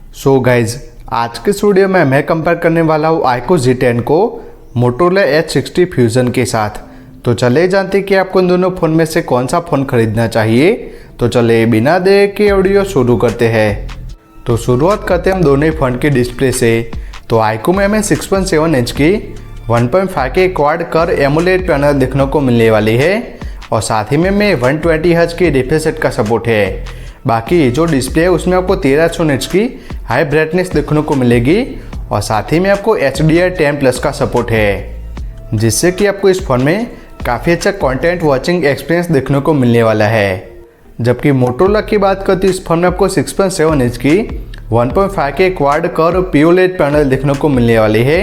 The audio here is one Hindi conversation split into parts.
सो गाइज, आज के वीडियो में मैं कंपेयर करने वाला हूँ आइको Z10 को मोटोरोला H60 फ्यूजन के साथ। तो चले जानते कि आपको इन दोनों फ़ोन में से कौन सा फ़ोन खरीदना चाहिए। तो चले बिना देर के वीडियो शुरू करते हैं। तो शुरुआत करते हैं हम दोनों फ़ोन के डिस्प्ले से। तो आइको में हमें 6.7 इंच की 1.5 के क्वाड कर एमोलेड पैनल देखने को मिलने वाली है और साथ ही में 120 हर्ट्ज की रिफ्रेश रेट का सपोर्ट है। बाकी जो डिस्प्ले है उसमें आपको 1300 निट्स की हाई ब्राइटनेस देखने को मिलेगी और साथ ही में आपको HDR10+ का सपोर्ट है, जिससे कि आपको इस फोन में काफ़ी अच्छा कंटेंट वॉचिंग एक्सपीरियंस देखने को मिलने वाला है। जबकि मोटोरोला की बात करते हैं, इस फोन में आपको 6.7 इंच की 1.5 के क्वाड कर POLED पैनल देखने को मिलने वाली है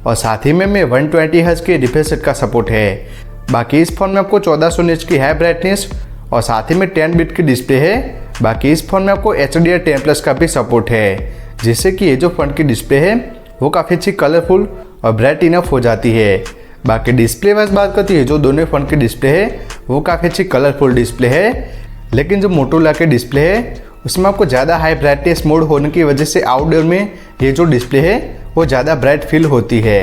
और साथ ही में 120 हर्ट्ज की रिफ्रेश रेट का सपोर्ट है। बाकी इस फोन में आपको 1400 निट्स की हाई ब्राइटनेस और साथ ही में 10 बिट की डिस्प्ले है। बाकी इस फोन में आपको HDR10+ का भी सपोर्ट है, जिससे कि ये जो फोन की डिस्प्ले है वो काफ़ी अच्छी कलरफुल और ब्राइट इनफ हो जाती है। बाकी डिस्प्ले वाइज बात करती है, जो दोनों फ़ोन की डिस्प्ले है वो काफ़ी अच्छी कलरफुल डिस्प्ले है। लेकिन जो मोटोरोला के डिस्प्ले है उसमें आपको ज़्यादा हाई ब्राइटनेस मोड होने की वजह से आउटडोर में ये जो डिस्प्ले है वो ज़्यादा ब्राइट फील होती है।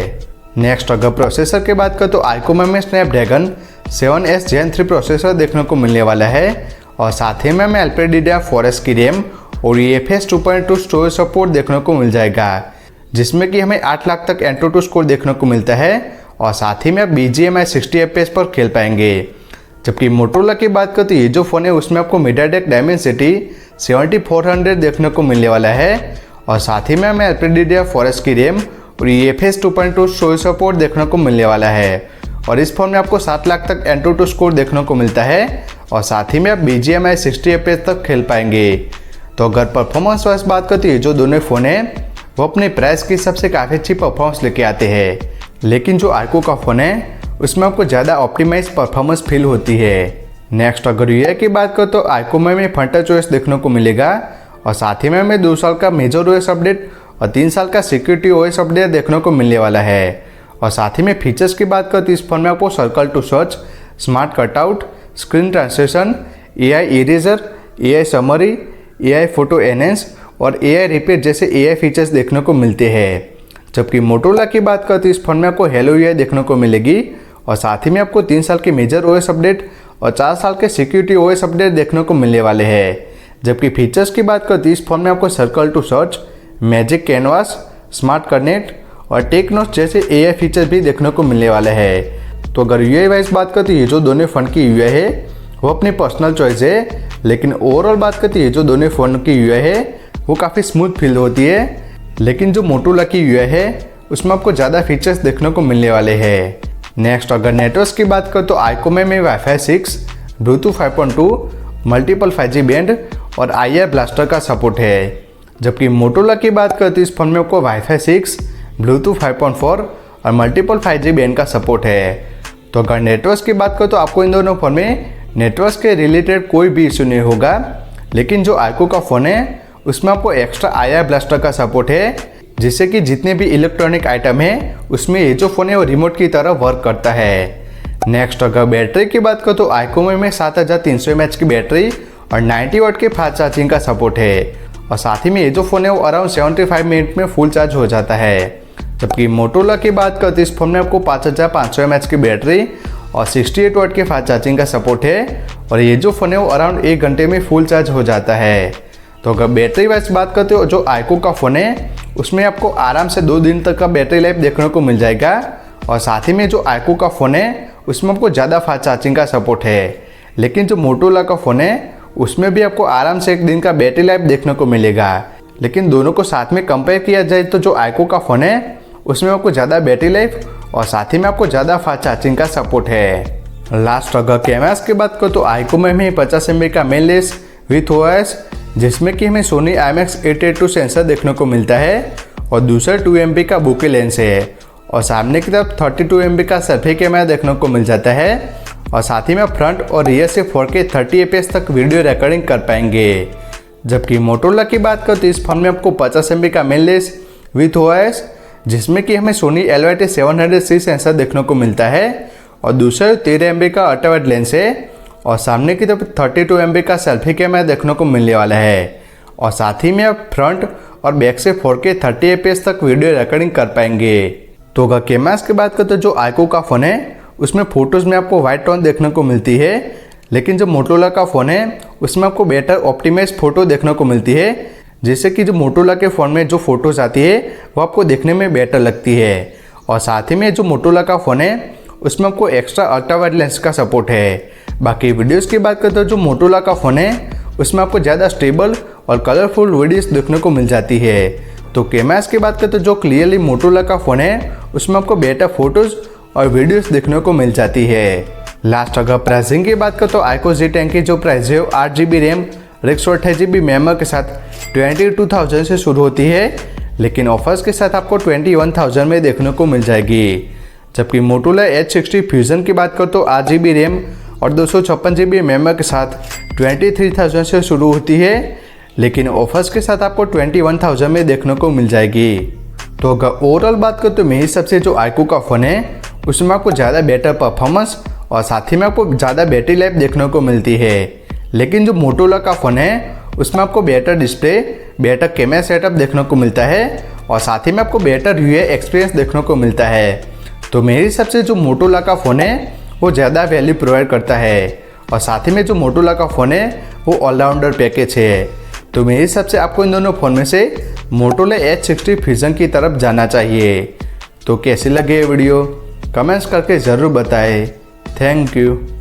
नेक्स्ट अगर प्रोसेसर की बात करें तो आइको में स्नैपड्रैगन 7S Gen 3 प्रोसेसर देखने को मिलने वाला है और साथ ही में हमें LPDDR4S की रैम और UFS 2.2 स्टोरेज सपोर्ट देखने को मिल जाएगा, जिसमें कि हमें 8 लाख तक Antutu स्कोर देखने को मिलता है और साथ ही में आप BGMI 60 FPS पर खेल पाएंगे। जबकि मोटोरोला की बात करते ये जो फ़ोन है उसमें आपको MediaTek Dimensity 7400 देखने को मिलने वाला है और साथ ही में हमें LPDDR4S की रैम और UFS 2.2 स्टोरेज सपोर्ट देखने को मिलने वाला है और इस फोन में आपको 7 लाख तक Antutu स्कोर देखने को मिलता है और साथ ही में आप BGMI 60 FPS तक खेल पाएंगे। तो अगर परफॉर्मेंस वाइज बात करते हैं, जो दोनों फ़ोन हैं वो अपने प्राइस के हिसाब से काफ़ी अच्छी परफॉर्मेंस लेके आते हैं, लेकिन जो आइको का फ़ोन है उसमें आपको ज़्यादा ऑप्टिमाइज परफॉर्मेंस फील होती है। नेक्स्ट अगर यूआई की बात करें तो आइको में हमें फ्रंट OS देखने को मिलेगा और साथ ही में हमें 2 साल का मेजर OS अपडेट और 3 साल का सिक्योरिटी OS अपडेट देखने को मिलने वाला है। और साथ ही में फीचर्स की बात करते इस फोन में आपको circle to search, smart cutout, screen translation, AI eraser, AI summary, AI photo enhance और AI रिपीट जैसे AI फीचर्स देखने को मिलते हैं। जबकि मोटोरोला की बात करते इस फोन में आपको हेलो UI देखने को मिलेगी और साथ ही में आपको 3 साल के मेजर OS अपडेट और 4 साल के सिक्योरिटी OS अपडेट देखने को मिलने वाले हैं। जबकि फीचर्स की बात करते इस फोन में आपको circle to search, magic canvas, smart connect और टेक नोट्स जैसे AI फीचर भी देखने को मिलने वाले हैं। तो अगर UI वाइज बात करते हैं, जो दोनों फ़ोन की UI है वो अपनी पर्सनल चॉइस है, लेकिन ओवरऑल बात करते हैं जो दोनों फ़ोन की UI है वो काफ़ी स्मूथ फील होती है। लेकिन जो मोटोरोला की UI है उसमें आपको ज़्यादा फीचर्स देखने को मिलने वाले हैं। नेक्स्ट अगर नेटवर्क की बात करें तो आइको में Wi-Fi 6, Bluetooth 5.2, multiple 5G band और IR ब्लास्टर का सपोर्ट है। जबकि मोटोरोला की बात करते इस फोन में आपको Wi-Fi 6, Bluetooth 5.4 और मल्टीपल 5G बैंड का सपोर्ट है। तो अगर नेटवर्क की बात करें तो आपको इन दोनों फ़ोन में नेटवर्क के रिलेटेड कोई भी इशू नहीं होगा। लेकिन जो आइको का फ़ोन है उसमें आपको एक्स्ट्रा IR ब्लास्टर का सपोर्ट है, जिससे कि जितने भी इलेक्ट्रॉनिक आइटम है उसमें ये जो फ़ोन है वो रिमोट की तरह वर्क करता है। नेक्स्ट अगर बैटरी की बात करें तो आइको में 7300 mAh की बैटरी और 90 वाट के फास्ट चार्जिंग का सपोर्ट है और साथ ही में ये जो फ़ोन है वो अराउंड 75 मिनट में फुल चार्ज हो जाता है। जबकि मोटोरोला की बात करते इस फोन में आपको 5500 mAh की बैटरी और 68 वाट के फास्ट चार्जिंग का सपोर्ट है और ये जो फ़ोन है वो अराउंड 1 घंटे में फुल चार्ज हो जाता है। तो अगर बैटरी वाइज बात करते हो, जो आइको का फ़ोन है उसमें आपको आराम से 2 दिन तक का बैटरी लाइफ देखने को मिल जाएगा और साथ ही में जो आइको का फ़ोन है उसमें आपको ज़्यादा फास्ट चार्जिंग का सपोर्ट है। लेकिन जो मोटोरोला का फ़ोन है उसमें भी आपको आराम से 1 दिन का बैटरी लाइफ देखने को मिलेगा। लेकिन दोनों को साथ में कंपेयर किया जाए तो जो आइको का फ़ोन है उसमें आपको ज़्यादा बैटरी लाइफ और साथ ही में आपको ज़्यादा फास्ट चार्जिंग का सपोर्ट है। लास्ट अगर कैमरास की बात करें तो आइको में हमें 50 MB का मेन लेंस विथ OIS, जिसमें कि हमें सोनी IMX882 सेंसर देखने को मिलता है और दूसरा 2 MB का बुके लेंस है और सामने की तरफ 32 MB का सेल्फी कैमरा देखने को मिल जाता है और साथ ही में फ्रंट और रियर से 4K 30 FPS तक वीडियो रिकॉर्डिंग कर पाएंगे। जबकि मोटोरोला की बात करें तो इस फोन में आपको 50 MB का मेन लेंस विथ OIS, जिसमें कि हमें सोनी LYT700C सेंसर देखने को मिलता है और दूसरा 13 MB का अल्ट्रा वाइड लेंस है और सामने की तरफ 32 MB का सेल्फी कैमरा देखने को मिलने वाला है और साथ ही में आप फ्रंट और बैक से 4K 30 fps तक वीडियो रिकॉर्डिंग कर पाएंगे। तो अगर कैमरास की बात करें तो जो आईक्यू का फ़ोन है उसमें फ़ोटोज़ में आपको वाइट टोन देखने को मिलती है, लेकिन जो मोटोरोला का फ़ोन है उसमें आपको बेटर ऑप्टिमाइज फ़ोटो देखने को मिलती है, जिससे कि जो मोटोरोला के फ़ोन में जो फ़ोटोज़ आती है वो आपको देखने में बेटर लगती है। और साथ ही में जो मोटोरोला का फ़ोन है उसमें आपको एक्स्ट्रा अल्ट्रा वाइड लेंस का सपोर्ट है। बाकी वीडियोज़ की बात करें तो जो मोटोरोला का फ़ोन है उसमें आपको ज़्यादा स्टेबल और कलरफुल वीडियोस देखने को मिल जाती है। तो कैमरास की बात करें तो जो क्लियरली मोटोरोला का फ़ोन है उसमें आपको बेटर फोटोज़ और वीडियोस देखने को मिल जाती है। लास्ट अगर प्राइसिंग की बात करें तो आईक्यू Z10 की जो प्राइस है 8GB रैम और 128GB मेमोरी के साथ 22,000 से शुरू होती है, लेकिन ऑफर्स के साथ आपको 21,000 में देखने को मिल जाएगी। जबकि मोटोरोला H60 फ्यूजन की बात करें तो 8GB रैम और 256GB मेमोरी के साथ 23,000 से शुरू होती है, लेकिन ऑफर्स के साथ आपको 21,000 में देखने को मिल जाएगी। तो अगर ओवरऑल बात करें तो मेरे हिसाब से जो आईक्यू का फ़ोन है उसमें आपको ज़्यादा बेटर परफॉर्मेंस और साथ ही में आपको ज़्यादा बैटरी लाइफ देखने को मिलती है, लेकिन जो मोटोरोला का फ़ोन है उसमें आपको better display, better camera setup देखने को मिलता है और साथ ही में आपको बेटर यूआई एक्सपीरियंस देखने को मिलता है। तो मेरे हिसाब से जो मोटोरोला का फ़ोन है वो ज़्यादा वैल्यू प्रोवाइड करता है और साथ ही में जो मोटोरोला का फ़ोन है वो ऑलराउंडर पैकेज है। तो मेरे हिसाब से आपको इन दोनों फ़ोन में से मोटोरोला H60 फ्यूजन की तरफ जाना चाहिए। तो कैसी लगे ये वीडियो कमेंट्स करके ज़रूर बताएं। Thank you.